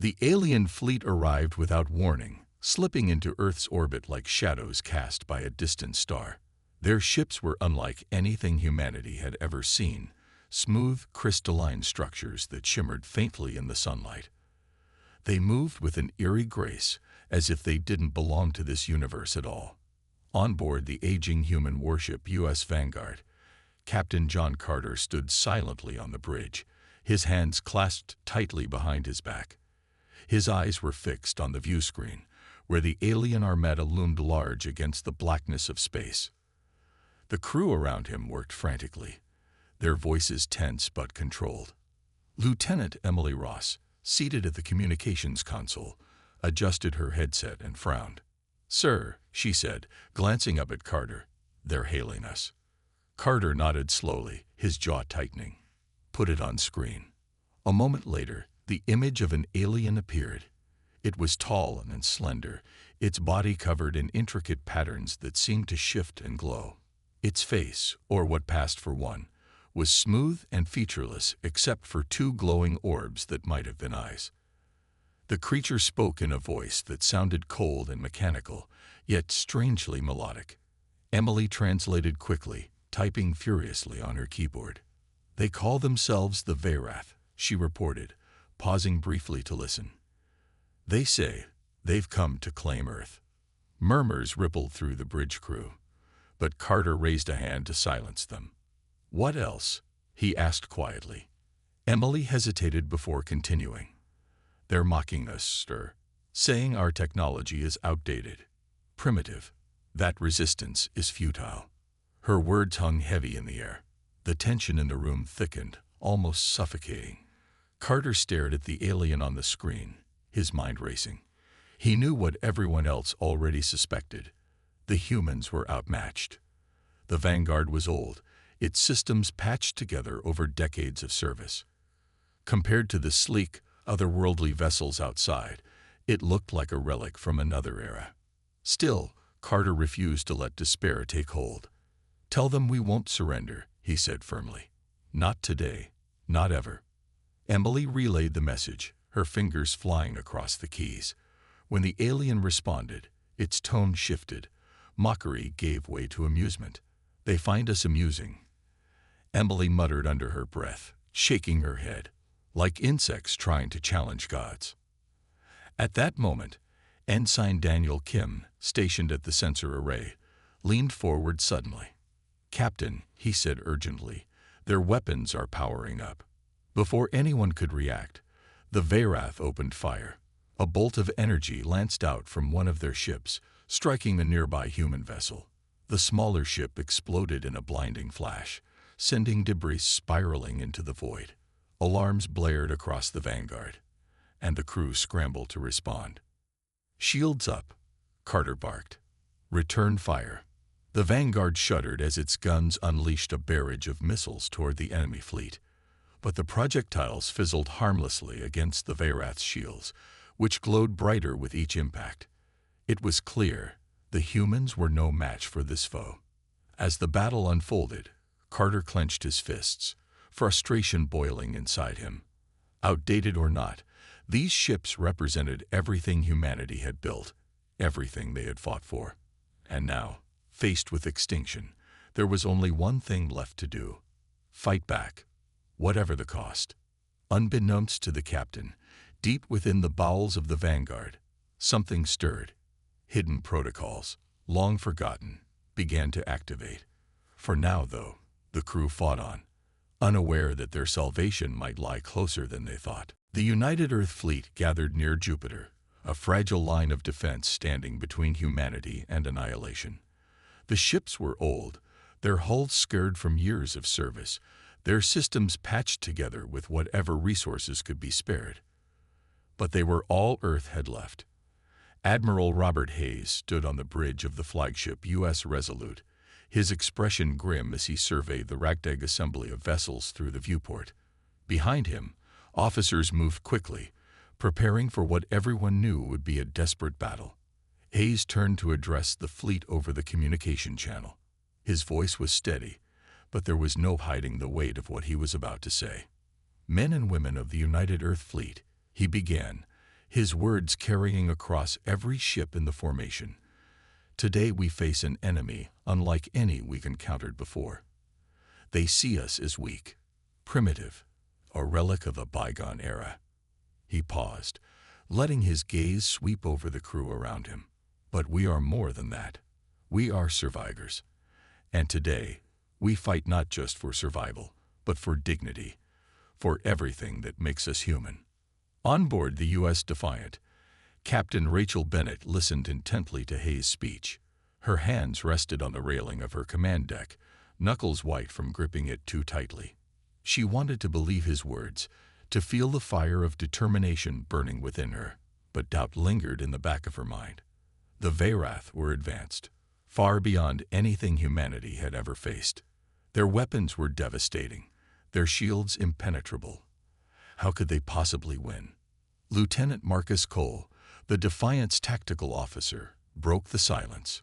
The alien fleet arrived without warning, slipping into Earth's orbit like shadows cast by a distant star. Their ships were unlike anything humanity had ever seen, smooth, crystalline structures that shimmered faintly in the sunlight. They moved with an eerie grace, as if they didn't belong to this universe at all. On board the aging human warship U.S. Vanguard, Captain John Carter stood silently on the bridge, his hands clasped tightly behind his back. His eyes were fixed on the viewscreen, where the alien armada loomed large against the blackness of space. The crew around him worked frantically, their voices tense but controlled. Lieutenant Emily Ross, seated at the communications console, adjusted her headset and frowned. "Sir," she said, glancing up at Carter, "they're hailing us." Carter nodded slowly, his jaw tightening. "Put it on screen." A moment later, the image of an alien appeared. It was tall and slender, its body covered in intricate patterns that seemed to shift and glow. Its face, or what passed for one, was smooth and featureless except for two glowing orbs that might have been eyes. The creature spoke in a voice that sounded cold and mechanical, yet strangely melodic. Emily translated quickly, typing furiously on her keyboard. "They call themselves the Veyrath," she reported, pausing briefly to listen. "They say they've come to claim Earth." Murmurs rippled through the bridge crew, but Carter raised a hand to silence them. "What else?" he asked quietly. Emily hesitated before continuing. "They're mocking us, sir, saying our technology is outdated, primitive, that resistance is futile." Her words hung heavy in the air. The tension in the room thickened, almost suffocating. Carter stared at the alien on the screen, his mind racing. He knew what everyone else already suspected. The humans were outmatched. The Vanguard was old, its systems patched together over decades of service. Compared to the sleek, otherworldly vessels outside, it looked like a relic from another era. Still, Carter refused to let despair take hold. "Tell them we won't surrender," he said firmly. "Not today, not ever." Emily relayed the message, her fingers flying across the keys. When the alien responded, its tone shifted. Mockery gave way to amusement. "They find us amusing," Emily muttered under her breath, shaking her head, like insects trying to challenge gods. At that moment, Ensign Daniel Kim, stationed at the sensor array, leaned forward suddenly. "Captain," he said urgently, "their weapons are powering up." Before anyone could react, the Veyrath opened fire. A bolt of energy lanced out from one of their ships, striking a nearby human vessel. The smaller ship exploded in a blinding flash, sending debris spiraling into the void. Alarms blared across the Vanguard, and the crew scrambled to respond. "Shields up," Carter barked. "Return fire." The Vanguard shuddered as its guns unleashed a barrage of missiles toward the enemy fleet, but the projectiles fizzled harmlessly against the Veyrath's shields, which glowed brighter with each impact. It was clear the humans were no match for this foe. As the battle unfolded, Carter clenched his fists, frustration boiling inside him. Outdated or not, these ships represented everything humanity had built, everything they had fought for. And now, faced with extinction, there was only one thing left to do: fight back, whatever the cost. Unbeknownst to the captain, deep within the bowels of the Vanguard, something stirred. Hidden protocols, long forgotten, began to activate. For now, though, the crew fought on, unaware that their salvation might lie closer than they thought. The United Earth Fleet gathered near Jupiter, a fragile line of defense standing between humanity and annihilation. The ships were old, their hulls scarred from years of service, their systems patched together with whatever resources could be spared. But they were all Earth had left. Admiral Robert Hayes stood on the bridge of the flagship U.S. Resolute, his expression grim as he surveyed the ragtag assembly of vessels through the viewport. Behind him, officers moved quickly, preparing for what everyone knew would be a desperate battle. Hayes turned to address the fleet over the communication channel. His voice was steady, but there was no hiding the weight of what he was about to say. "Men and women of the United Earth Fleet," he began, his words carrying across every ship in the formation. Today we face an enemy unlike any we've encountered before. They see us as weak, primitive, a relic of a bygone era. He paused, letting his gaze sweep over the crew around him. But we are more than that. We are survivors. And today, we fight not just for survival, but for dignity, for everything that makes us human. On board the U.S. Defiant, Captain Rachel Bennett listened intently to Hayes' speech. Her hands rested on the railing of her command deck, knuckles white from gripping it too tightly. She wanted to believe his words, to feel the fire of determination burning within her, but doubt lingered in the back of her mind. The Veyrath were advanced, far beyond anything humanity had ever faced. Their weapons were devastating, their shields impenetrable. How could they possibly win? Lieutenant Marcus Cole, the Defiant's tactical officer, broke the silence.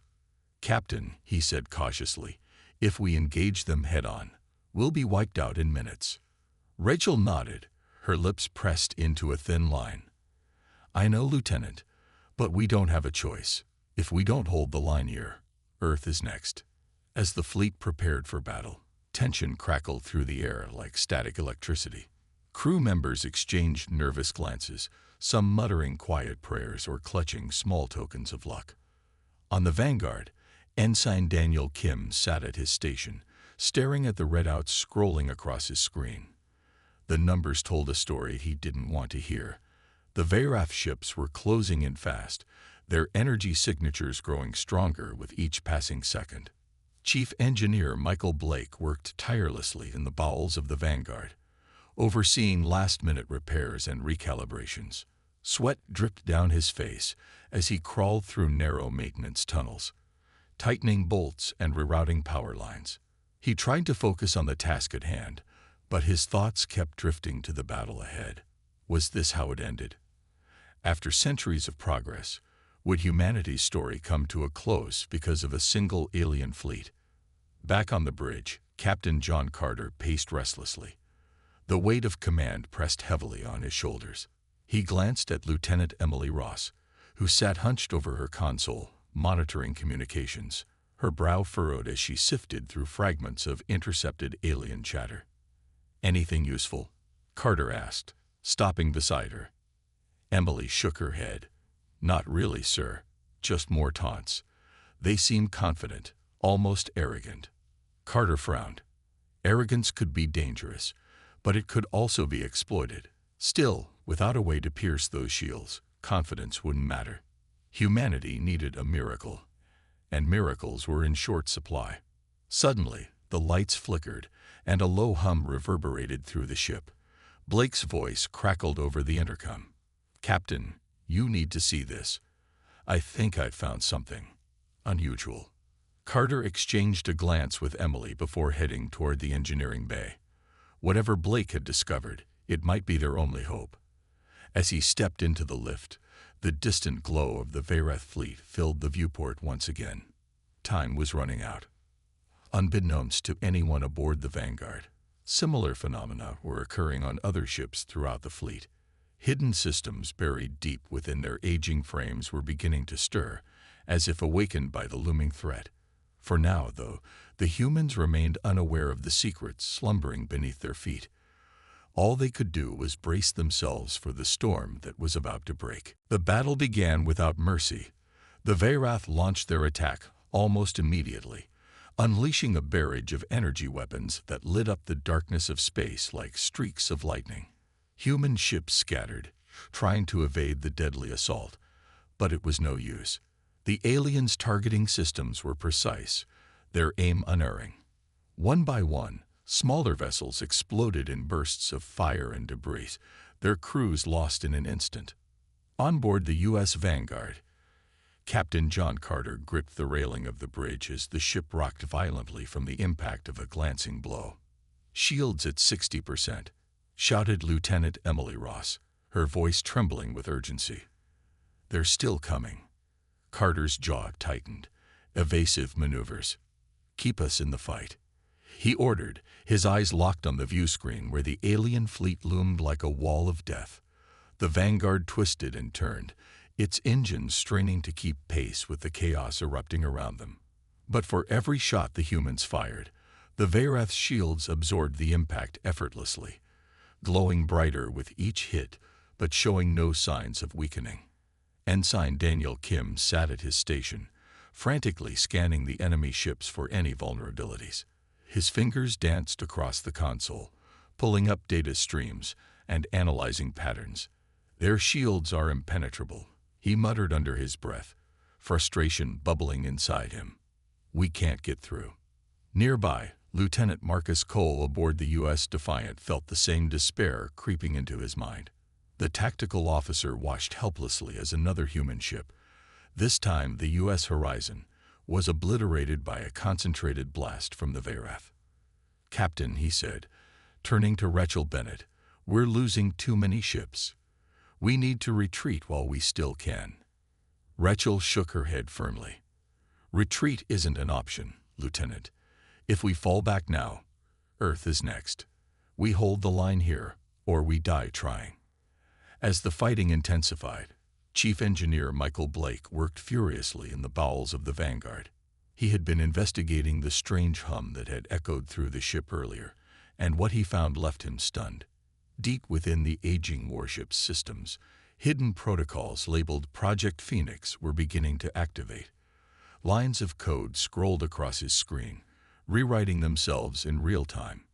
"Captain," he said cautiously, "if we engage them head-on, we'll be wiped out in minutes." Rachel nodded, her lips pressed into a thin line. "I know, Lieutenant, but we don't have a choice. If we don't hold the line here, Earth is next." As the fleet prepared for battle, tension crackled through the air like static electricity. Crew members exchanged nervous glances, some muttering quiet prayers or clutching small tokens of luck. On the Vanguard, Ensign Daniel Kim sat at his station, staring at the readouts scrolling across his screen. The numbers told a story he didn't want to hear. The Veyrath ships were closing in fast, their energy signatures growing stronger with each passing second. Chief Engineer Michael Blake worked tirelessly in the bowels of the Vanguard, overseeing last-minute repairs and recalibrations. Sweat dripped down his face as he crawled through narrow maintenance tunnels, tightening bolts and rerouting power lines. He tried to focus on the task at hand, but his thoughts kept drifting to the battle ahead. Was this how it ended? After centuries of progress, would humanity's story come to a close because of a single alien fleet? Back on the bridge, Captain John Carter paced restlessly. The weight of command pressed heavily on his shoulders. He glanced at Lieutenant Emily Ross, who sat hunched over her console, monitoring communications, her brow furrowed as she sifted through fragments of intercepted alien chatter. "Anything useful?" Carter asked, stopping beside her. Emily shook her head. "Not really, sir. Just more taunts. They seem confident, almost arrogant." Carter frowned. Arrogance could be dangerous, but it could also be exploited. Still, without a way to pierce those shields, confidence wouldn't matter. Humanity needed a miracle, and miracles were in short supply. Suddenly, the lights flickered, and a low hum reverberated through the ship. Blake's voice crackled over the intercom. "Captain, you need to see this. I think I've found something unusual." Carter exchanged a glance with Emily before heading toward the engineering bay. Whatever Blake had discovered, it might be their only hope. As he stepped into the lift, the distant glow of the Veyrath fleet filled the viewport once again. Time was running out. Unbeknownst to anyone aboard the Vanguard, similar phenomena were occurring on other ships throughout the fleet. Hidden systems buried deep within their aging frames were beginning to stir, as if awakened by the looming threat. For now, though, the humans remained unaware of the secrets slumbering beneath their feet. All they could do was brace themselves for the storm that was about to break. The battle began without mercy. The Veyrath launched their attack almost immediately, unleashing a barrage of energy weapons that lit up the darkness of space like streaks of lightning. Human ships scattered, trying to evade the deadly assault, but it was no use. The aliens' targeting systems were precise, their aim unerring. One by one, smaller vessels exploded in bursts of fire and debris, their crews lost in an instant. On board the U.S. Vanguard, Captain John Carter gripped the railing of the bridge as the ship rocked violently from the impact of a glancing blow. "Shields at 60%, shouted Lieutenant Emily Ross, her voice trembling with urgency. "They're still coming." Carter's jaw tightened. "Evasive maneuvers. Keep us in the fight," he ordered, his eyes locked on the view screen where the alien fleet loomed like a wall of death. The Vanguard twisted and turned, its engines straining to keep pace with the chaos erupting around them. But for every shot the humans fired, the Veyrath's shields absorbed the impact effortlessly, glowing brighter with each hit, but showing no signs of weakening. Ensign Daniel Kim sat at his station, frantically scanning the enemy ships for any vulnerabilities. His fingers danced across the console, pulling up data streams and analyzing patterns. "Their shields are impenetrable," he muttered under his breath, frustration bubbling inside him. "We can't get through." Nearby, Lieutenant Marcus Cole aboard the U.S. Defiant felt the same despair creeping into his mind. The tactical officer watched helplessly as another human ship, this time the U.S. Horizon, was obliterated by a concentrated blast from the Veyrath. "Captain," he said, turning to Rachel Bennett, "we're losing too many ships. We need to retreat while we still can." Rachel shook her head firmly. "Retreat isn't an option, Lieutenant. If we fall back now, Earth is next. We hold the line here, or we die trying." As the fighting intensified, Chief Engineer Michael Blake worked furiously in the bowels of the Vanguard. He had been investigating the strange hum that had echoed through the ship earlier, and what he found left him stunned. Deep within the aging warship's systems, hidden protocols labeled Project Phoenix were beginning to activate. Lines of code scrolled across his screen, rewriting themselves in real time.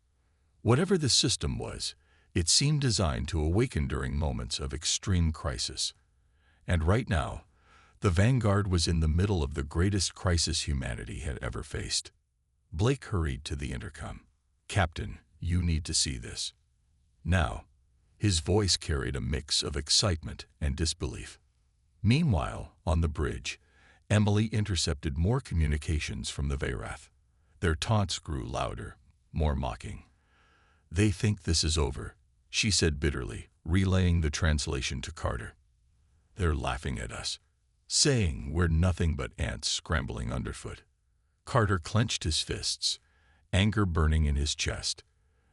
Whatever the system was, it seemed designed to awaken during moments of extreme crisis. And right now, the Vanguard was in the middle of the greatest crisis humanity had ever faced. Blake hurried to the intercom. "Captain, you need to see this." Now, his voice carried a mix of excitement and disbelief. Meanwhile, on the bridge, Emily intercepted more communications from the Veyrath. Their taunts grew louder, more mocking. "They think this is over," she said bitterly, relaying the translation to Carter. "They're laughing at us, saying we're nothing but ants scrambling underfoot." Carter clenched his fists, anger burning in his chest.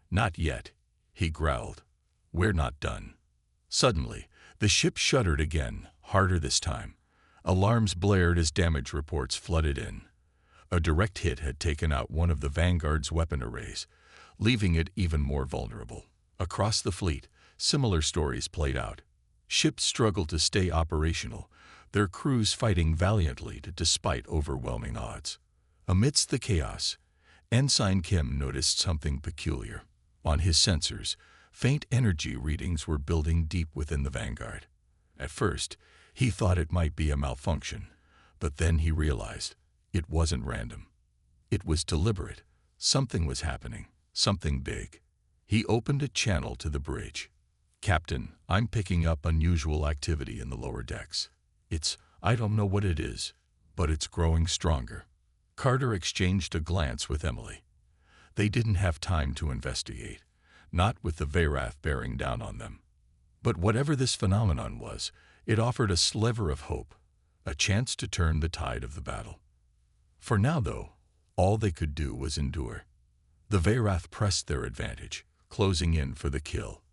"Not yet," he growled. "We're not done." Suddenly, the ship shuddered again, harder this time. Alarms blared as damage reports flooded in. A direct hit had taken out one of the Vanguard's weapon arrays, leaving it even more vulnerable. Across the fleet, similar stories played out. Ships struggled to stay operational, their crews fighting valiantly despite overwhelming odds. Amidst the chaos, Ensign Kim noticed something peculiar. On his sensors, faint energy readings were building deep within the Vanguard. At first, he thought it might be a malfunction, but then he realized it wasn't random. It was deliberate. Something was happening, something big. He opened a channel to the bridge. "Captain, I'm picking up unusual activity in the lower decks. I don't know what it is, but it's growing stronger." Carter exchanged a glance with Emily. They didn't have time to investigate, not with the Veyrath bearing down on them. But whatever this phenomenon was, it offered a sliver of hope, a chance to turn the tide of the battle. For now, though, all they could do was endure. The Veyrath pressed their advantage, closing in for the kill.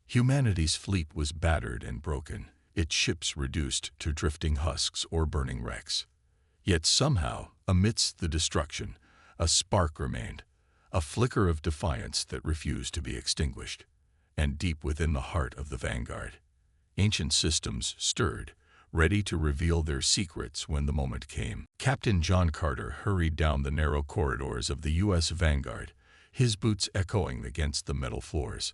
Humanity's fleet was battered and broken, its ships reduced to drifting husks or burning wrecks. Yet somehow, amidst the destruction, a spark remained, a flicker of defiance that refused to be extinguished. And deep within the heart of the Vanguard, ancient systems stirred, ready to reveal their secrets when the moment came. Captain John Carter hurried down the narrow corridors of the U.S. Vanguard, his boots echoing against the metal floors.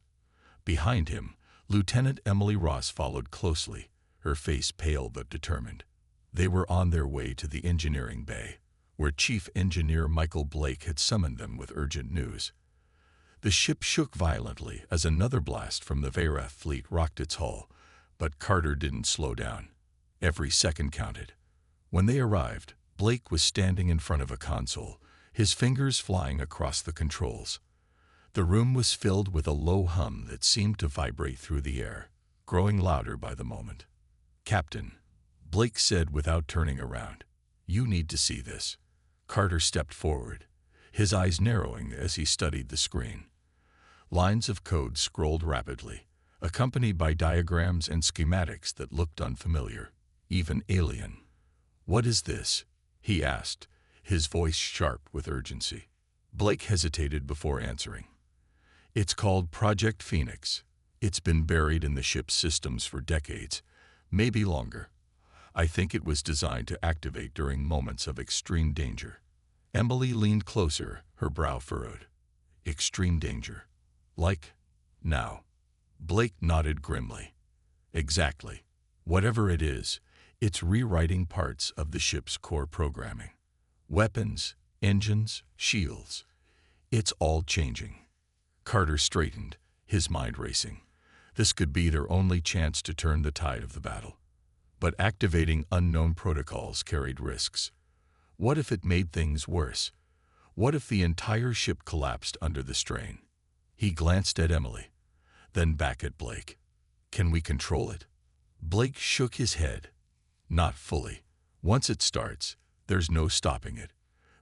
Behind him, Lieutenant Emily Ross followed closely, her face pale but determined. They were on their way to the engineering bay, where Chief Engineer Michael Blake had summoned them with urgent news. The ship shook violently as another blast from the Veyrath fleet rocked its hull, but Carter didn't slow down. Every second counted. When they arrived, Blake was standing in front of a console, his fingers flying across the controls. The room was filled with a low hum that seemed to vibrate through the air, growing louder by the moment. "Captain," Blake said without turning around, "you need to see this." Carter stepped forward, his eyes narrowing as he studied the screen. Lines of code scrolled rapidly, accompanied by diagrams and schematics that looked unfamiliar, even alien. "What is this?" he asked, his voice sharp with urgency. Blake hesitated before answering. "It's called Project Phoenix. It's been buried in the ship's systems for decades, maybe longer. I think it was designed to activate during moments of extreme danger." Emily leaned closer, her brow furrowed. "Extreme danger? Like now?" Blake nodded grimly. "Exactly. Whatever it is, it's rewriting parts of the ship's core programming. Weapons, engines, shields. It's all changing." Carter straightened, his mind racing. This could be their only chance to turn the tide of the battle. But activating unknown protocols carried risks. What if it made things worse? What if the entire ship collapsed under the strain? He glanced at Emily, then back at Blake. "Can we control it?" Blake shook his head. "Not fully. Once it starts, there's no stopping it.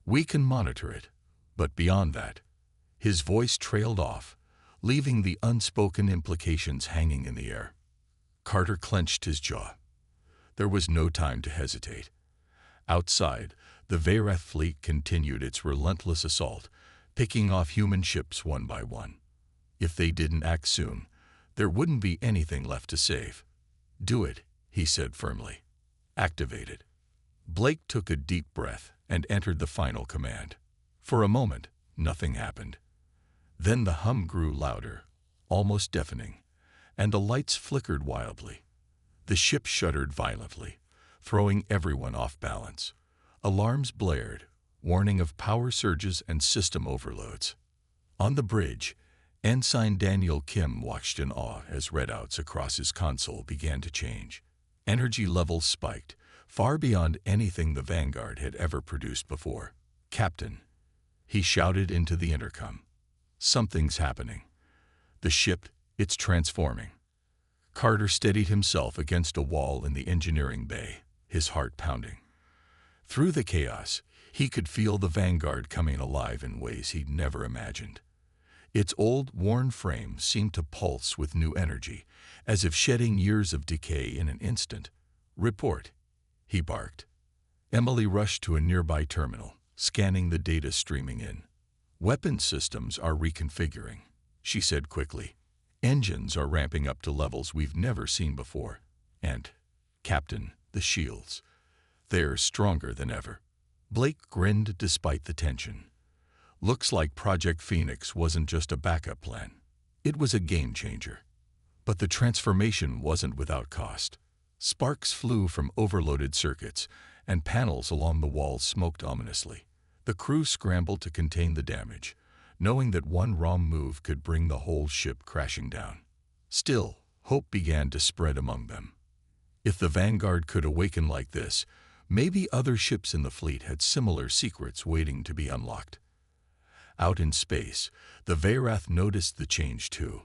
We can monitor it, but beyond that..." His voice trailed off, leaving the unspoken implications hanging in the air. Carter clenched his jaw. There was no time to hesitate. Outside, the Veyrath fleet continued its relentless assault, picking off human ships one by one. If they didn't act soon, there wouldn't be anything left to save. "Do it," he said firmly. "Activate it." Blake took a deep breath and entered the final command. For a moment, nothing happened. Then the hum grew louder, almost deafening, and the lights flickered wildly. The ship shuddered violently, throwing everyone off balance. Alarms blared, warning of power surges and system overloads. On the bridge, Ensign Daniel Kim watched in awe as readouts across his console began to change. Energy levels spiked, far beyond anything the Vanguard had ever produced before. "Captain," he shouted into the intercom. "Something's happening. The ship, it's transforming." Carter steadied himself against a wall in the engineering bay, his heart pounding. Through the chaos, he could feel the Vanguard coming alive in ways he'd never imagined. Its old, worn frame seemed to pulse with new energy, as if shedding years of decay in an instant. "Report," he barked. Emily rushed to a nearby terminal, scanning the data streaming in. "Weapon systems are reconfiguring," she said quickly. "Engines are ramping up to levels we've never seen before. And, Captain, the shields. They're stronger than ever." Blake grinned despite the tension. Looks like Project Phoenix wasn't just a backup plan. It was a game changer. But the transformation wasn't without cost. Sparks flew from overloaded circuits, and panels along the walls smoked ominously. The crew scrambled to contain the damage, knowing that one wrong move could bring the whole ship crashing down. Still, hope began to spread among them. If the Vanguard could awaken like this, maybe other ships in the fleet had similar secrets waiting to be unlocked. Out in space, the Veyrath noticed the change too.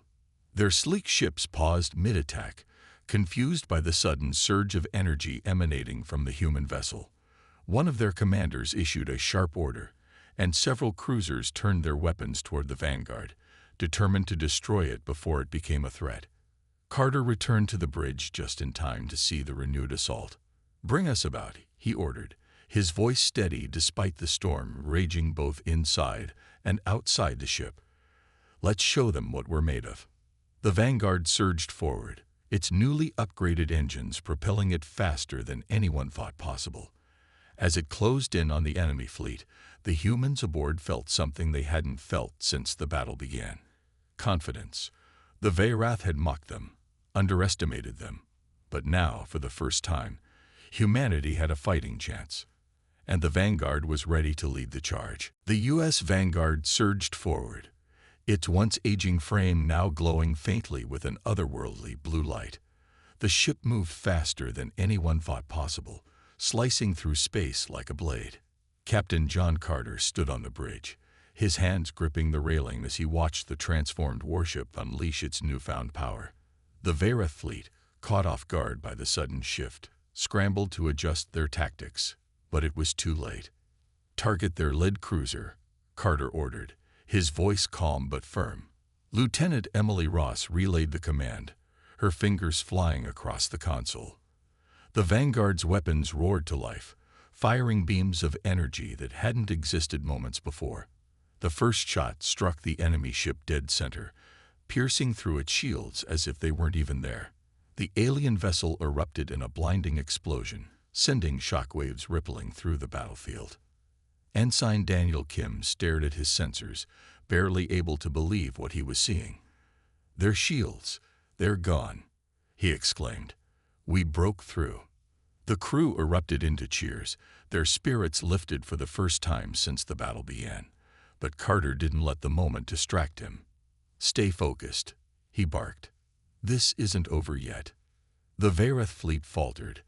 Their sleek ships paused mid-attack, confused by the sudden surge of energy emanating from the human vessel. One of their commanders issued a sharp order, and several cruisers turned their weapons toward the Vanguard, determined to destroy it before it became a threat. Carter returned to the bridge just in time to see the renewed assault. "Bring us about," he ordered, his voice steady despite the storm raging both inside and outside the ship. "Let's show them what we're made of." The Vanguard surged forward, its newly upgraded engines propelling it faster than anyone thought possible. As it closed in on the enemy fleet, the humans aboard felt something they hadn't felt since the battle began. Confidence. The Veyrath had mocked them, underestimated them. But now, for the first time, humanity had a fighting chance. And the Vanguard was ready to lead the charge. The U.S. Vanguard surged forward, its once aging frame now glowing faintly with an otherworldly blue light. The ship moved faster than anyone thought possible, slicing through space like a blade. Captain John Carter stood on the bridge, his hands gripping the railing as he watched the transformed warship unleash its newfound power. The Veyrath fleet, caught off guard by the sudden shift, scrambled to adjust their tactics, but it was too late. "Target their lead cruiser," Carter ordered, his voice calm but firm. Lieutenant Emily Ross relayed the command, her fingers flying across the console. The Vanguard's weapons roared to life, firing beams of energy that hadn't existed moments before. The first shot struck the enemy ship dead center, piercing through its shields as if they weren't even there. The alien vessel erupted in a blinding explosion, sending shockwaves rippling through the battlefield. Ensign Daniel Kim stared at his sensors, barely able to believe what he was seeing. "Their shields, they're gone," he exclaimed. "We broke through." The crew erupted into cheers, their spirits lifted for the first time since the battle began. But Carter didn't let the moment distract him. "Stay focused," he barked. "This isn't over yet." The Vareth fleet faltered,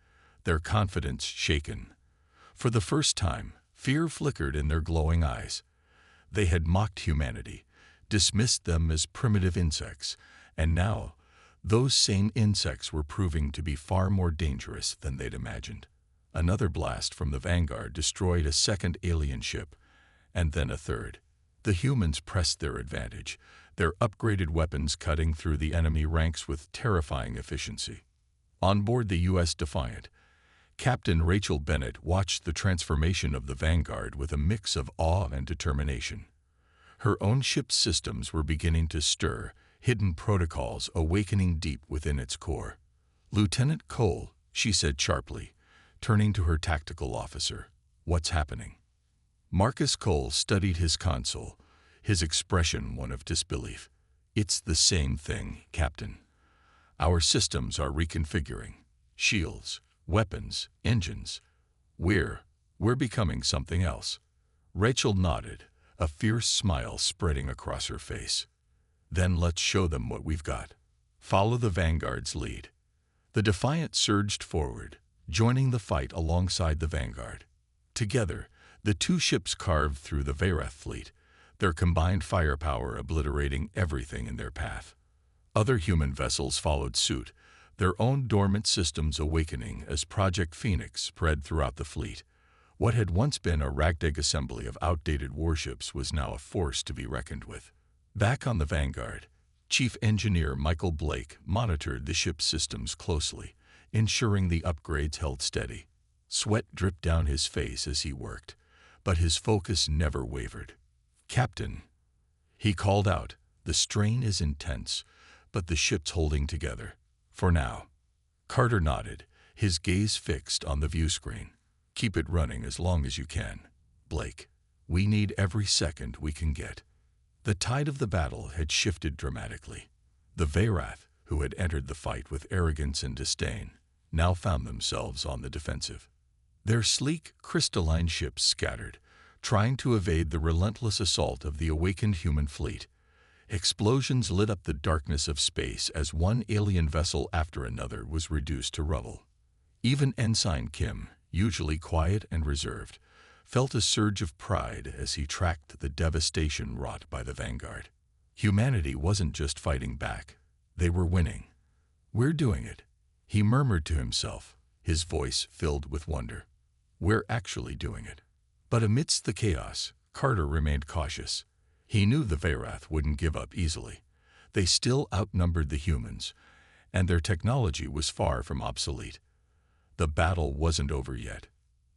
their confidence shaken. For the first time, fear flickered in their glowing eyes. They had mocked humanity, dismissed them as primitive insects, and now those same insects were proving to be far more dangerous than they'd imagined. Another blast from the Vanguard destroyed a second alien ship, and then a third. The humans pressed their advantage, their upgraded weapons cutting through the enemy ranks with terrifying efficiency. On board the U.S. Defiant, Captain Rachel Bennett watched the transformation of the Vanguard with a mix of awe and determination. Her own ship's systems were beginning to stir, hidden protocols awakening deep within its core. "Lieutenant Cole," she said sharply, turning to her tactical officer, "what's happening?" Marcus Cole studied his console, his expression one of disbelief. "It's the same thing, Captain. Our systems are reconfiguring. Shields, weapons, engines. We're becoming something else." Rachel nodded, a fierce smile spreading across her face. "Then let's show them what we've got. Follow the Vanguard's lead." The Defiant surged forward, joining the fight alongside the Vanguard. Together, the two ships carved through the Vareth fleet, their combined firepower obliterating everything in their path. Other human vessels followed suit, their own dormant systems awakening as Project Phoenix spread throughout the fleet. What had once been a ragtag assembly of outdated warships was now a force to be reckoned with. Back on the Vanguard, Chief Engineer Michael Blake monitored the ship's systems closely, ensuring the upgrades held steady. Sweat dripped down his face as he worked, but his focus never wavered. "Captain," he called out, "the strain is intense, but the ship's holding together. For now." Carter nodded, his gaze fixed on the view screen. "Keep it running as long as you can, Blake. We need every second we can get." The tide of the battle had shifted dramatically. The Vareth, who had entered the fight with arrogance and disdain, now found themselves on the defensive. Their sleek, crystalline ships scattered, trying to evade the relentless assault of the awakened human fleet. Explosions lit up the darkness of space as one alien vessel after another was reduced to rubble. Even Ensign Kim, usually quiet and reserved, felt a surge of pride as he tracked the devastation wrought by the Vanguard. Humanity wasn't just fighting back, they were winning. "We're doing it," he murmured to himself, his voice filled with wonder. "We're actually doing it." But amidst the chaos, Carter remained cautious. He knew the Vareth wouldn't give up easily. They still outnumbered the humans, and their technology was far from obsolete. The battle wasn't over yet.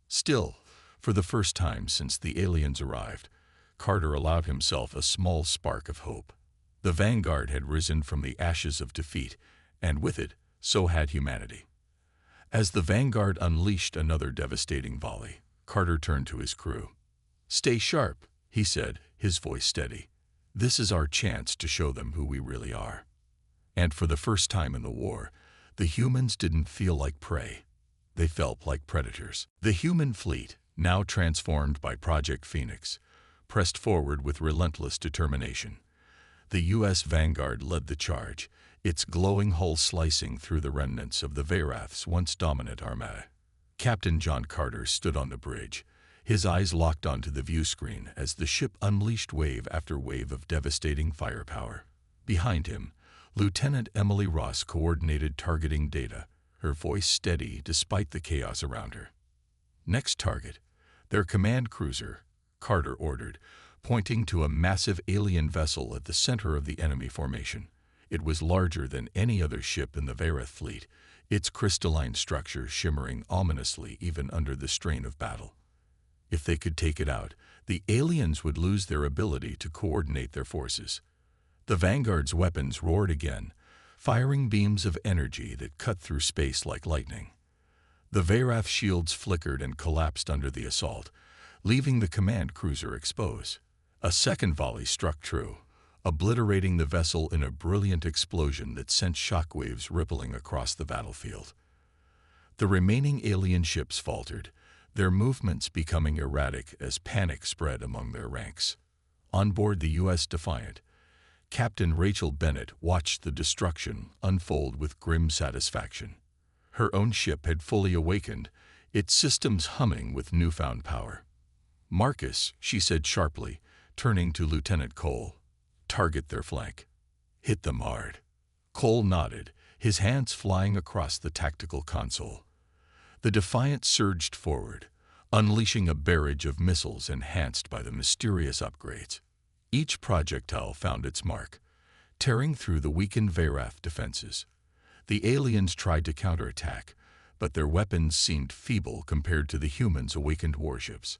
Still, for the first time since the aliens arrived, Carter allowed himself a small spark of hope. The Vanguard had risen from the ashes of defeat, and with it, so had humanity. As the Vanguard unleashed another devastating volley, Carter turned to his crew. "Stay sharp," he said, his voice steady. "This is our chance to show them who we really are." And for the first time in the war, the humans didn't feel like prey. They felt like predators. The human fleet, now transformed by Project Phoenix, pressed forward with relentless determination. The U.S. Vanguard led the charge, its glowing hull slicing through the remnants of the Vareth's once dominant armada. Captain John Carter stood on the bridge, his eyes locked onto the view screen as the ship unleashed wave after wave of devastating firepower. Behind him, Lieutenant Emily Ross coordinated targeting data, her voice steady despite the chaos around her. "Next target, their command cruiser," Carter ordered, pointing to a massive alien vessel at the center of the enemy formation. It was larger than any other ship in the Vareth fleet, its crystalline structure shimmering ominously even under the strain of battle. If they could take it out, the aliens would lose their ability to coordinate their forces. The Vanguard's weapons roared again, firing beams of energy that cut through space like lightning. The Vareth shields flickered and collapsed under the assault, leaving the command cruiser exposed. A second volley struck true, obliterating the vessel in a brilliant explosion that sent shockwaves rippling across the battlefield. The remaining alien ships faltered, their movements becoming erratic as panic spread among their ranks. On board the U.S. Defiant, Captain Rachel Bennett watched the destruction unfold with grim satisfaction. Her own ship had fully awakened, its systems humming with newfound power. "Marcus," she said sharply, turning to Lieutenant Cole, "target their flank. Hit them hard." Cole nodded, his hands flying across the tactical console. The Defiant surged forward, unleashing a barrage of missiles enhanced by the mysterious upgrades. Each projectile found its mark, tearing through the weakened Vareth defenses. The aliens tried to counterattack, but their weapons seemed feeble compared to the humans' awakened warships.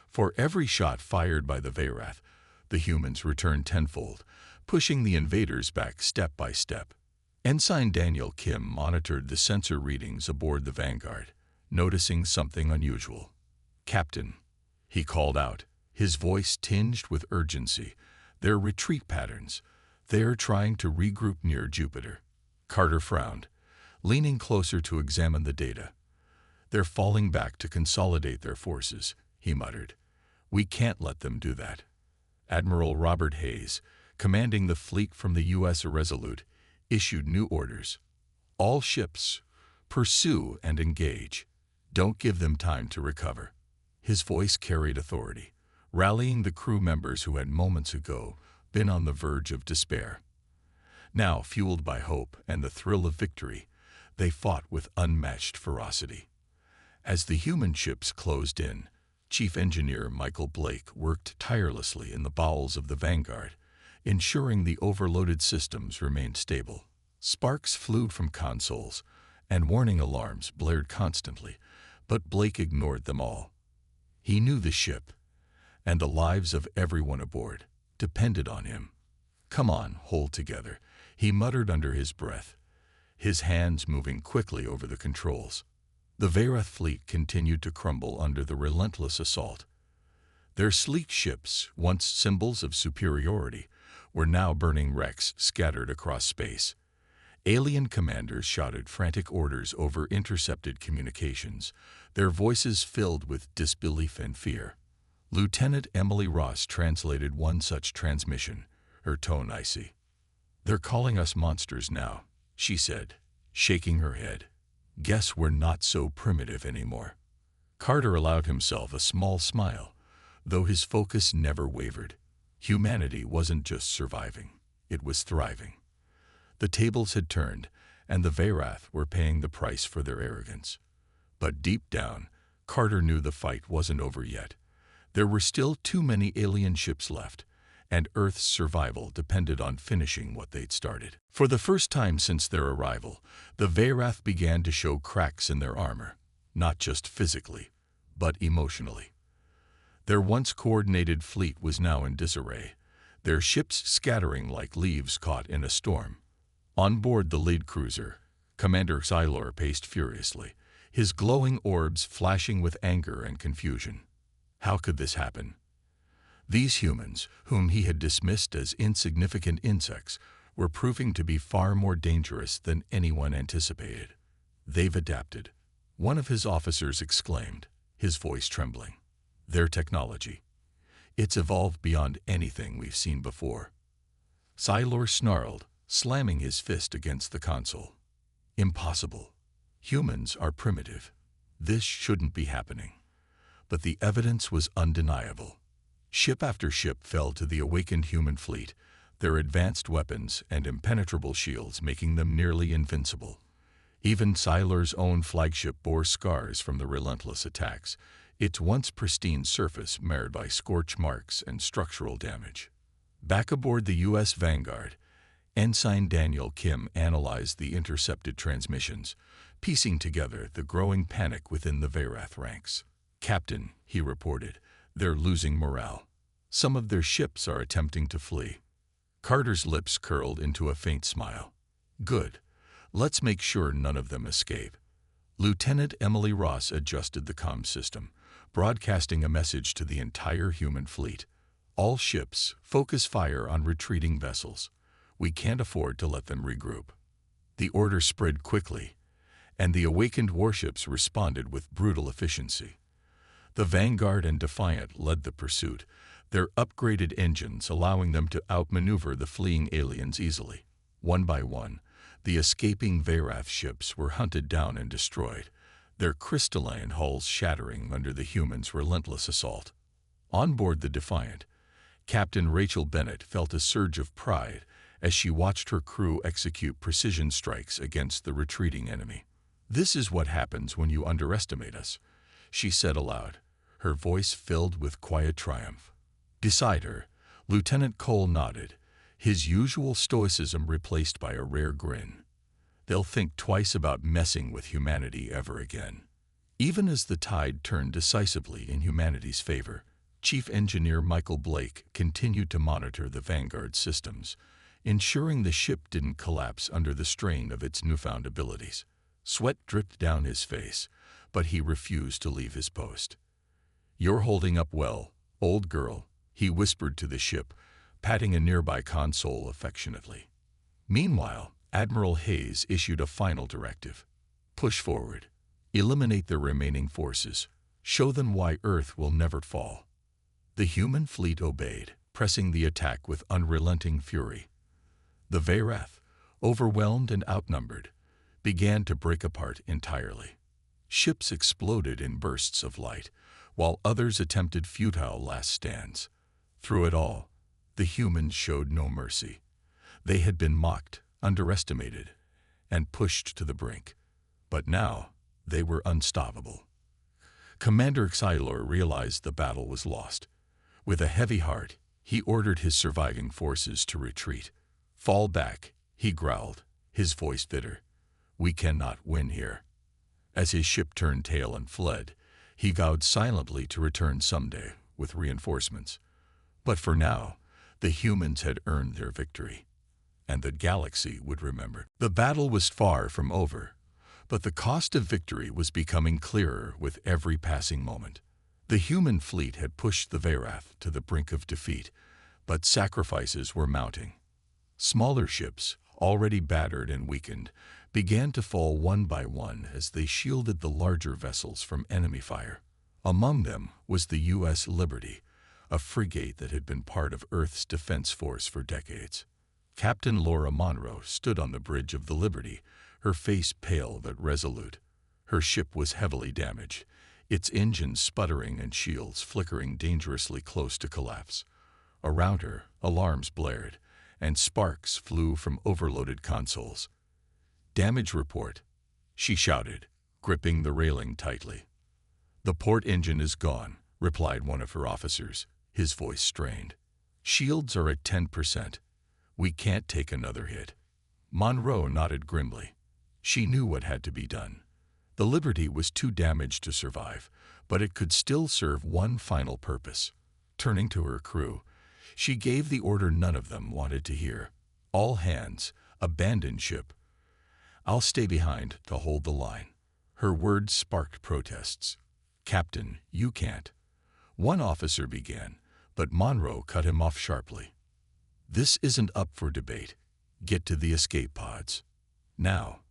For every shot fired by the Vareth, the humans returned tenfold, pushing the invaders back step by step. Ensign Daniel Kim monitored the sensor readings aboard the Vanguard, noticing something unusual. "Captain," he called out, his voice tinged with urgency, "their retreat patterns. They're trying to regroup near Jupiter." Carter frowned, leaning closer to examine the data. "They're falling back to consolidate their forces," he muttered. "We can't let them do that." Admiral Robert Hayes, commanding the fleet from the U.S. Irresolute, issued new orders. "All ships, pursue and engage. Don't give them time to recover." His voice carried authority, rallying the crew members who had moments ago been on the verge of despair. Now, fueled by hope and the thrill of victory, they fought with unmatched ferocity. As the human ships closed in, Chief Engineer Michael Blake worked tirelessly in the bowels of the Vanguard, ensuring the overloaded systems remained stable. Sparks flew from consoles, and warning alarms blared constantly, but Blake ignored them all. He knew the ship, and the lives of everyone aboard, depended on him. "Come on, hold together," he muttered under his breath, his hands moving quickly over the controls. The Vareth fleet continued to crumble under the relentless assault. Their sleek ships, once symbols of superiority, were now burning wrecks scattered across space. Alien commanders shouted frantic orders over intercepted communications, their voices filled with disbelief and fear. Lieutenant Emily Ross translated one such transmission, her tone icy. "They're calling us monsters now," she said, shaking her head. "Guess we're not so primitive anymore." Carter allowed himself a small smile, though his focus never wavered. Humanity wasn't just surviving, it was thriving. The tables had turned, and the Vareth were paying the price for their arrogance. But deep down, Carter knew the fight wasn't over yet. There were still too many alien ships left, and Earth's survival depended on finishing what they'd started. For the first time since their arrival, the Vareth began to show cracks in their armor, not just physically, but emotionally. Their once coordinated fleet was now in disarray, their ships scattering like leaves caught in a storm. On board the lead cruiser, Commander Xylor paced furiously, his glowing orbs flashing with anger and confusion. How could this happen? These humans, whom he had dismissed as insignificant insects, were proving to be far more dangerous than anyone anticipated. "They've adapted," one of his officers exclaimed, his voice trembling. "Their technology. It's evolved beyond anything we've seen before." Xylor snarled, slamming his fist against the console. "Impossible. Humans are primitive. This shouldn't be happening." But the evidence was undeniable. Ship after ship fell to the awakened human fleet, their advanced weapons and impenetrable shields making them nearly invincible. Even Xylor's own flagship bore scars from the relentless attacks, its once pristine surface marred by scorch marks and structural damage. Back aboard the U.S. Vanguard, Ensign Daniel Kim analyzed the intercepted transmissions, piecing together the growing panic within the Veyrath ranks. "Captain," he reported, "they're losing morale. Some of their ships are attempting to flee." Carter's lips curled into a faint smile. "Good. Let's make sure none of them escape." Lieutenant Emily Ross adjusted the comm system, broadcasting a message to the entire human fleet. "All ships, focus fire on retreating vessels. We can't afford to let them regroup." The order spread quickly, and the awakened warships responded with brutal efficiency. The Vanguard and Defiant led the pursuit, their upgraded engines allowing them to outmaneuver the fleeing aliens easily. One by one, the escaping Veyrath ships were hunted down and destroyed, their crystalline hulls shattering under the humans' relentless assault. On board the Defiant, Captain Rachel Bennett felt a surge of pride as she watched her crew execute precision strikes against the retreating enemy. "This is what happens when you underestimate us," she said aloud, her voice filled with quiet triumph. Beside her, Lieutenant Cole nodded, his usual stoicism replaced by a rare grin. "They'll think twice about messing with humanity ever again." Even as the tide turned decisively in humanity's favor, Chief Engineer Michael Blake continued to monitor the Vanguard systems, ensuring the ship didn't collapse under the strain of its newfound abilities. Sweat dripped down his face, but he refused to leave his post. "You're holding up well, old girl," he whispered to the ship, patting a nearby console affectionately. Meanwhile, Admiral Hayes issued a final directive. "Push forward. Eliminate the remaining forces. Show them why Earth will never fall." The human fleet obeyed, pressing the attack with unrelenting fury. The Veyrath, overwhelmed and outnumbered, began to break apart entirely. Ships exploded in bursts of light, while others attempted futile last stands. Through it all, the humans showed no mercy. They had been mocked, underestimated, and pushed to the brink. But now, they were unstoppable. Commander Xylor realized the battle was lost. With a heavy heart, he ordered his surviving forces to retreat. "Fall back," he growled, his voice bitter. "We cannot win here." As his ship turned tail and fled, he vowed silently to return someday with reinforcements. But for now, the humans had earned their victory, and the galaxy would remember. The battle was far from over, but the cost of victory was becoming clearer with every passing moment. The human fleet had pushed the Veyrath to the brink of defeat, but sacrifices were mounting. Smaller ships, already battered and weakened, began to fall one by one as they shielded the larger vessels from enemy fire. Among them was the U.S. Liberty, a frigate that had been part of Earth's defense force for decades. Captain Laura Monroe stood on the bridge of the Liberty, her face pale but resolute. Her ship was heavily damaged, its engines sputtering and shields flickering dangerously close to collapse. Around her, alarms blared, and sparks flew from overloaded consoles. "Damage report," she shouted, gripping the railing tightly. "The port engine is gone," replied one of her officers, his voice strained. "Shields are at 10%. We can't take another hit." Monroe nodded grimly. She knew what had to be done. The Liberty was too damaged to survive, but it could still serve one final purpose. Turning to her crew, she gave the order none of them wanted to hear. "All hands, abandon ship. I'll stay behind to hold the line." Her words sparked protests. "Captain, you can't." One officer began, but Monroe cut him off sharply. "This isn't up for debate. Get to the escape pods. Now."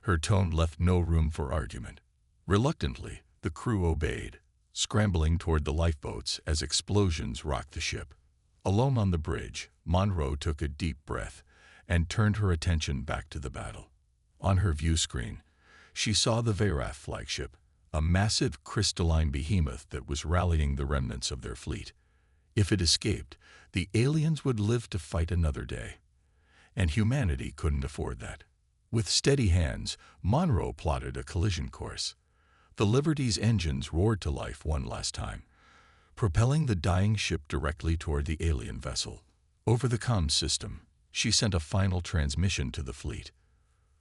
Her tone left no room for argument. Reluctantly, the crew obeyed, scrambling toward the lifeboats as explosions rocked the ship. Alone on the bridge, Monroe took a deep breath and turned her attention back to the battle. On her view screen, she saw the Veyrath flagship, a massive crystalline behemoth that was rallying the remnants of their fleet. If it escaped, the aliens would live to fight another day. And humanity couldn't afford that. With steady hands, Monroe plotted a collision course. The Liberty's engines roared to life one last time, propelling the dying ship directly toward the alien vessel. Over the comms system, she sent a final transmission to the fleet.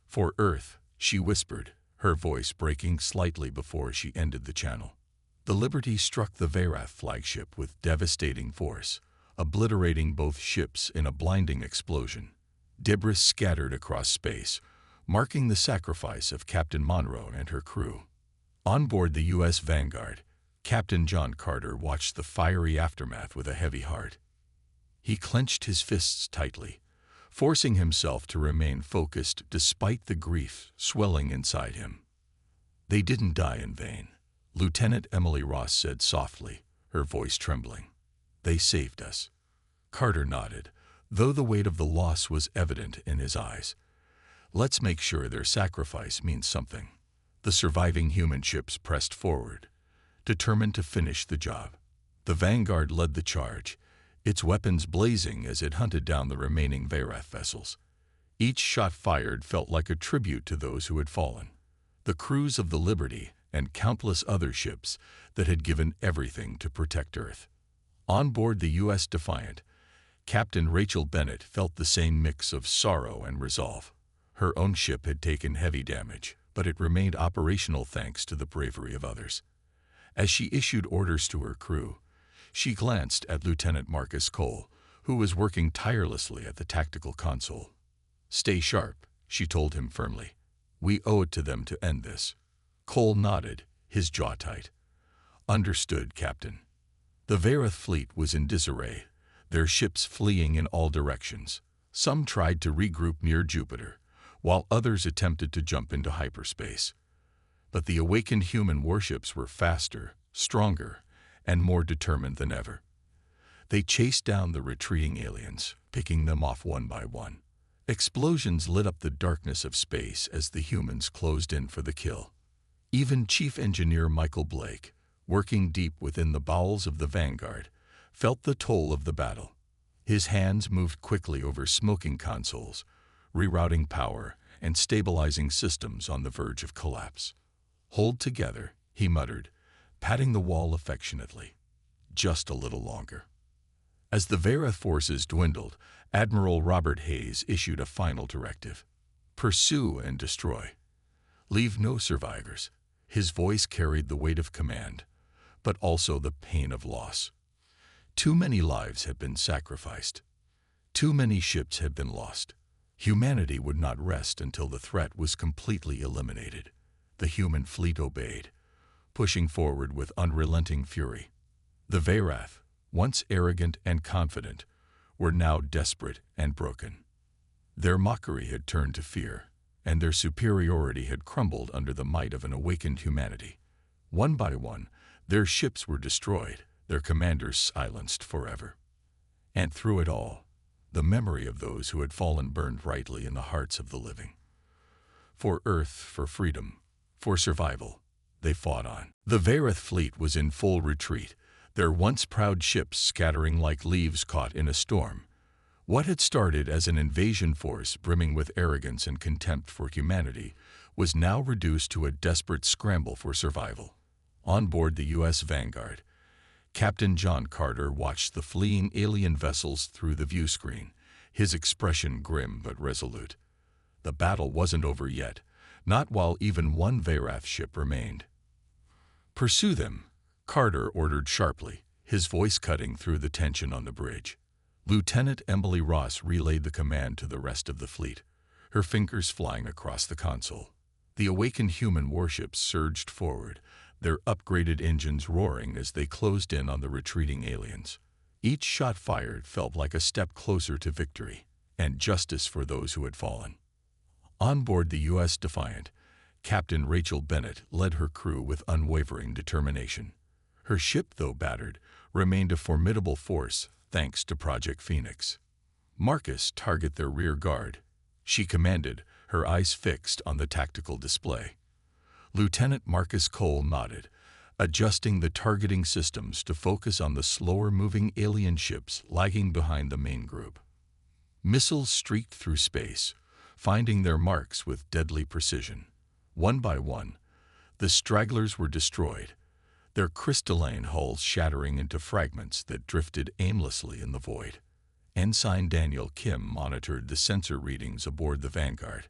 "For Earth," she whispered, her voice breaking slightly before she ended the channel. The Liberty struck the Verath flagship with devastating force, obliterating both ships in a blinding explosion. Debris scattered across space, marking the sacrifice of Captain Monroe and her crew. On board the U.S. Vanguard, Captain John Carter watched the fiery aftermath with a heavy heart. He clenched his fists tightly, forcing himself to remain focused despite the grief swelling inside him. "They didn't die in vain," Lieutenant Emily Ross said softly, her voice trembling. "They saved us." Carter nodded, though the weight of the loss was evident in his eyes. "Let's make sure their sacrifice means something." The surviving human ships pressed forward, determined to finish the job. The Vanguard led the charge, its weapons blazing as it hunted down the remaining Verath vessels. Each shot fired felt like a tribute to those who had fallen, the crews of the Liberty and countless other ships that had given everything to protect Earth. On board the U.S. Defiant, Captain Rachel Bennett felt the same mix of sorrow and resolve. Her own ship had taken heavy damage, but it remained operational thanks to the bravery of others. As she issued orders to her crew, she glanced at Lieutenant Marcus Cole, who was working tirelessly at the tactical console. "Stay sharp," she told him firmly. "We owe it to them to end this." Cole nodded, his jaw tight. "Understood, Captain." The Verath fleet was in disarray, their ships fleeing in all directions. Some tried to regroup near Jupiter, while others attempted to jump into hyperspace. But the awakened human warships were faster, stronger, and more determined than ever. They chased down the retreating aliens, picking them off one by one. Explosions lit up the darkness of space as the humans closed in for the kill. Even Chief Engineer Michael Blake, working deep within the bowels of the Vanguard, felt the toll of the battle. His hands moved quickly over smoking consoles, rerouting power and stabilizing systems on the verge of collapse. "Hold together," he muttered, patting the wall affectionately. "Just a little longer." As the Verath forces dwindled, Admiral Robert Hayes issued a final directive. "Pursue and destroy. Leave no survivors." His voice carried the weight of command, but also the pain of loss. Too many lives had been sacrificed. Too many ships had been lost. Humanity would not rest until the threat was completely eliminated. The human fleet obeyed, pushing forward with unrelenting fury. The Verath, once arrogant and confident, were now desperate and broken. Their mockery had turned to fear, and their superiority had crumbled under the might of an awakened humanity. One by one, their ships were destroyed, their commanders silenced forever. And through it all, the memory of those who had fallen burned brightly in the hearts of the living. For Earth, for freedom, for survival, they fought on. The Verath fleet was in full retreat, their once proud ships scattering like leaves caught in a storm. What had started as an invasion force brimming with arrogance and contempt for humanity was now reduced to a desperate scramble for survival. On board the U.S. Vanguard, Captain John Carter watched the fleeing alien vessels through the viewscreen, his expression grim but resolute. The battle wasn't over yet, not while even one Verath ship remained. "Pursue them," Carter ordered sharply, his voice cutting through the tension on the bridge. Lieutenant Emily Ross relayed the command to the rest of the fleet, her fingers flying across the console. The awakened human warships surged forward, their upgraded engines roaring as they closed in on the retreating aliens. Each shot fired felt like a step closer to victory and justice for those who had fallen. On board the U.S. Defiant, Captain Rachel Bennett led her crew with unwavering determination. Her ship, though battered, remained a formidable force thanks to Project Phoenix. "Marcus, target their rear guard," she commanded, her eyes fixed on the tactical display. Lieutenant Marcus Cole nodded, adjusting the targeting systems to focus on the slower-moving alien ships lagging behind the main group. Missiles streaked through space, finding their marks with deadly precision. One by one, the stragglers were destroyed, their crystalline hulls shattering into fragments that drifted aimlessly in the void. Ensign Daniel Kim monitored the sensor readings aboard the Vanguard,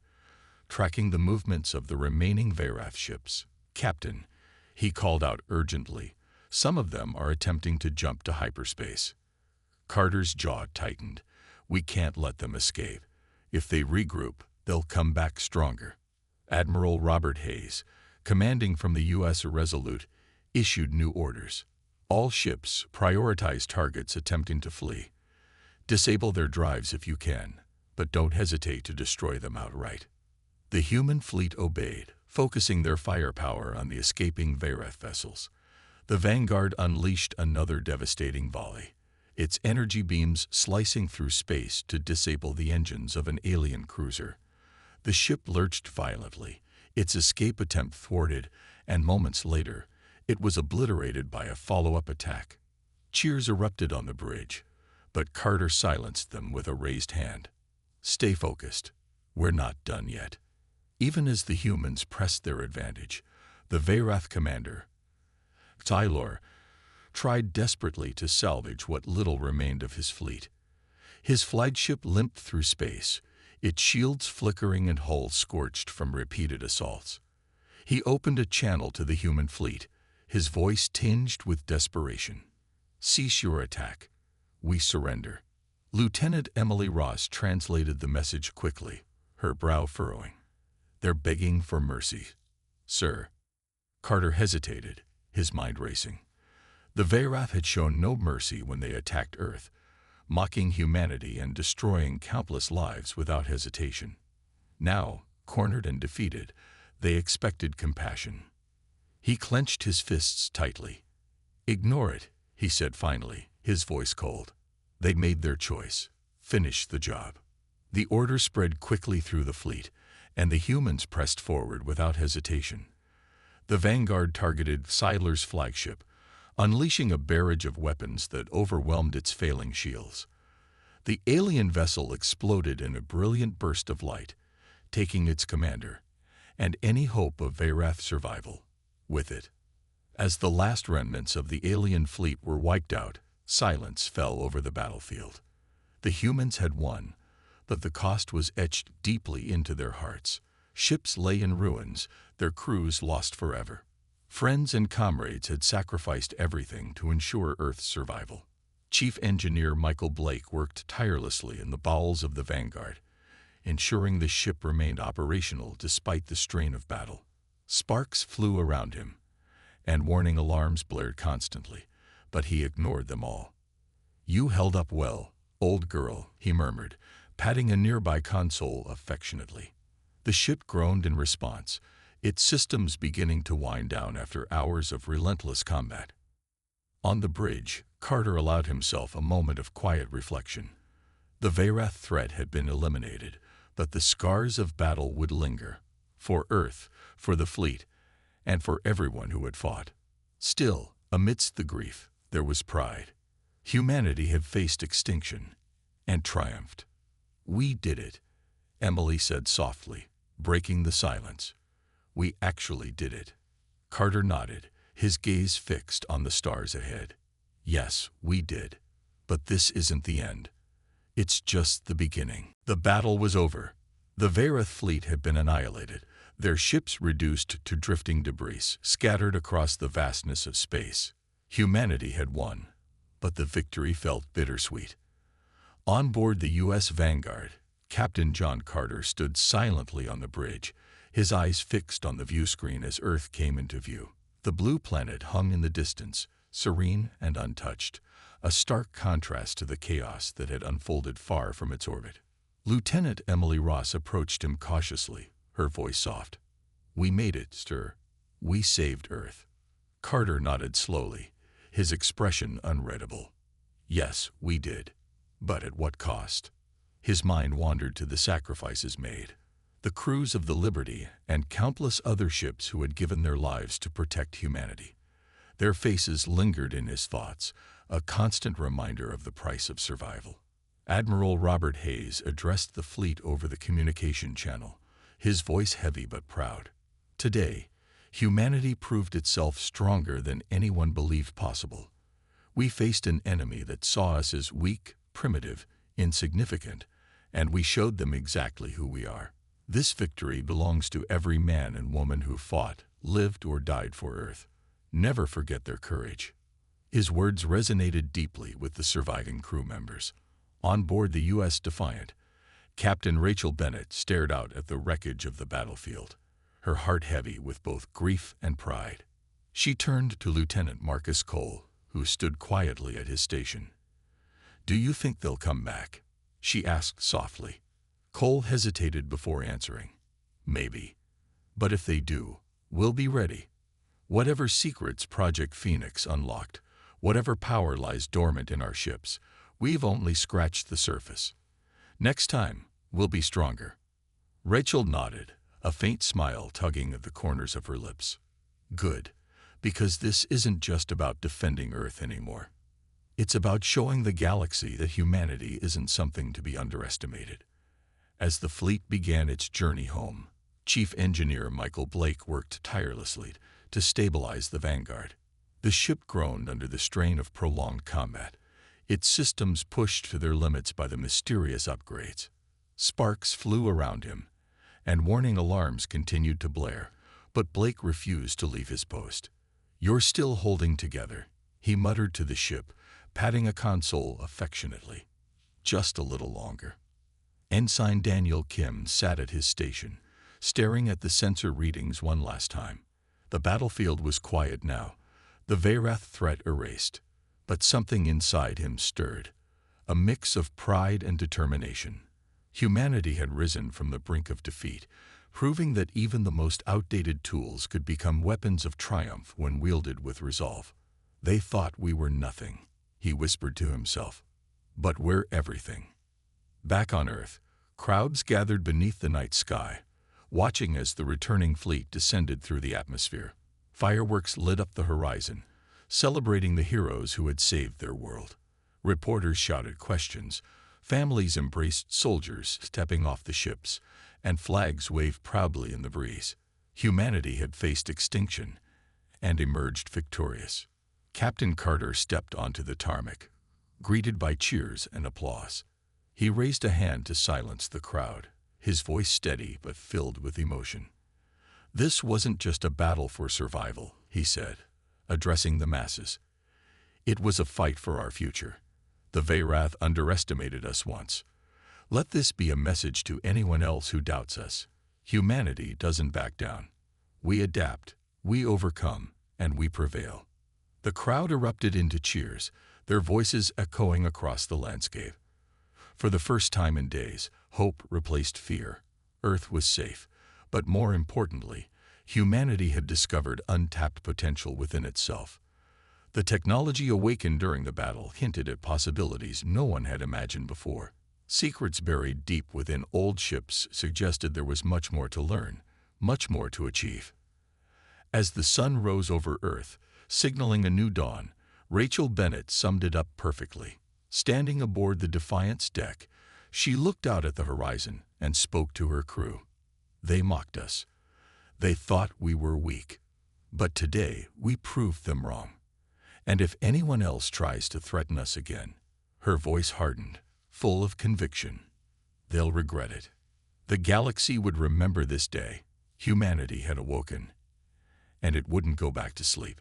tracking the movements of the remaining Veyrath ships. "Captain," he called out urgently, "some of them are attempting to jump to hyperspace." Carter's jaw tightened. "We can't let them escape. If they regroup, they'll come back stronger." Admiral Robert Hayes, commanding from the U.S. Resolute, issued new orders. "All ships prioritize targets attempting to flee. Disable their drives if you can, but don't hesitate to destroy them outright." The human fleet obeyed, focusing their firepower on the escaping Veyrath vessels. The Vanguard unleashed another devastating volley, its energy beams slicing through space to disable the engines of an alien cruiser. The ship lurched violently, its escape attempt thwarted, and moments later, it was obliterated by a follow-up attack. Cheers erupted on the bridge, but Carter silenced them with a raised hand. "Stay focused. We're not done yet." Even as the humans pressed their advantage, the Veyrath commander, Tylor, tried desperately to salvage what little remained of his fleet. His flagship limped through space, its shields flickering and hull scorched from repeated assaults. He opened a channel to the human fleet, his voice tinged with desperation. "Cease your attack. We surrender." Lieutenant Emily Ross translated the message quickly, her brow furrowing. "They're begging for mercy, sir." Carter hesitated, his mind racing. The Veyrath had shown no mercy when they attacked Earth, mocking humanity and destroying countless lives without hesitation. Now, cornered and defeated, they expected compassion. He clenched his fists tightly. "Ignore it," he said finally, his voice cold. "They made their choice. Finish the job." The order spread quickly through the fleet, and the humans pressed forward without hesitation. The Vanguard targeted Seidler's flagship, unleashing a barrage of weapons that overwhelmed its failing shields. The alien vessel exploded in a brilliant burst of light, taking its commander, and any hope of Veyrath survival, with it. As the last remnants of the alien fleet were wiped out, silence fell over the battlefield. The humans had won, but the cost was etched deeply into their hearts. Ships lay in ruins, their crews lost forever. Friends and comrades had sacrificed everything to ensure Earth's survival. Chief Engineer Michael Blake worked tirelessly in the bowels of the Vanguard, ensuring the ship remained operational despite the strain of battle. Sparks flew around him, and warning alarms blared constantly, but he ignored them all. "You held up well, old girl," he murmured, patting a nearby console affectionately. The ship groaned in response, its systems beginning to wind down after hours of relentless combat. On the bridge, Carter allowed himself a moment of quiet reflection. The Veyrath threat had been eliminated, but the scars of battle would linger, for Earth, for the fleet, and for everyone who had fought. Still, amidst the grief, there was pride. Humanity had faced extinction, and triumphed. "We did it," Emily said softly, breaking the silence. "We actually did it." Carter nodded, his gaze fixed on the stars ahead. "Yes, we did. But this isn't the end. It's just the beginning." The battle was over. The Veyrath fleet had been annihilated, their ships reduced to drifting debris scattered across the vastness of space. Humanity had won, but the victory felt bittersweet. On board the U.S. Vanguard, Captain John Carter stood silently on the bridge, his eyes fixed on the view screen as Earth came into view. The blue planet hung in the distance, serene and untouched, a stark contrast to the chaos that had unfolded far from its orbit. Lieutenant Emily Ross approached him cautiously, her voice soft. "We made it, sir. We saved Earth." Carter nodded slowly, his expression unreadable. "Yes, we did. But at what cost?" His mind wandered to the sacrifices made. The crews of the Liberty and countless other ships who had given their lives to protect humanity. Their faces lingered in his thoughts, a constant reminder of the price of survival. Admiral Robert Hayes addressed the fleet over the communication channel, his voice heavy but proud. "Today, humanity proved itself stronger than anyone believed possible. We faced an enemy that saw us as weak, primitive, insignificant, and we showed them exactly who we are. This victory belongs to every man and woman who fought, lived, or died for Earth. Never forget their courage." His words resonated deeply with the surviving crew members. On board the U.S. Defiant, Captain Rachel Bennett stared out at the wreckage of the battlefield, her heart heavy with both grief and pride. She turned to Lieutenant Marcus Cole, who stood quietly at his station. "Do you think they'll come back?" she asked softly. Cole hesitated before answering. "Maybe. But if they do, we'll be ready. Whatever secrets Project Phoenix unlocked, whatever power lies dormant in our ships, we've only scratched the surface. Next time, we'll be stronger." Rachel nodded, a faint smile tugging at the corners of her lips. "Good, because this isn't just about defending Earth anymore. It's about showing the galaxy that humanity isn't something to be underestimated." As the fleet began its journey home, Chief Engineer Michael Blake worked tirelessly to stabilize the Vanguard. The ship groaned under the strain of prolonged combat, its systems pushed to their limits by the mysterious upgrades. Sparks flew around him, and warning alarms continued to blare, but Blake refused to leave his post. "You're still holding together," he muttered to the ship, patting a console affectionately. "Just a little longer." Ensign Daniel Kim sat at his station, staring at the sensor readings one last time. The battlefield was quiet now, the Veyrath threat erased, but something inside him stirred, a mix of pride and determination. Humanity had risen from the brink of defeat, proving that even the most outdated tools could become weapons of triumph when wielded with resolve. "They thought we were nothing," he whispered to himself. "But we're everything." Back on Earth, crowds gathered beneath the night sky, watching as the returning fleet descended through the atmosphere. Fireworks lit up the horizon, celebrating the heroes who had saved their world. Reporters shouted questions, families embraced soldiers stepping off the ships, and flags waved proudly in the breeze. Humanity had faced extinction and emerged victorious. Captain Carter stepped onto the tarmac, greeted by cheers and applause. He raised a hand to silence the crowd, his voice steady but filled with emotion. "This wasn't just a battle for survival," he said, addressing the masses. "It was a fight for our future. The Veyrath underestimated us once. Let this be a message to anyone else who doubts us. Humanity doesn't back down. We adapt, we overcome, and we prevail." The crowd erupted into cheers, their voices echoing across the landscape. For the first time in days, hope replaced fear. Earth was safe, but more importantly, humanity had discovered untapped potential within itself. The technology awakened during the battle hinted at possibilities no one had imagined before. Secrets buried deep within old ships suggested there was much more to learn, much more to achieve. As the sun rose over Earth, signaling a new dawn, Rachel Bennett summed it up perfectly. Standing aboard the Defiant's deck, she looked out at the horizon and spoke to her crew. "They mocked us. They thought we were weak. But today we proved them wrong. And if anyone else tries to threaten us again," her voice hardened, full of conviction, "they'll regret it." The galaxy would remember this day. Humanity had awoken, and it wouldn't go back to sleep.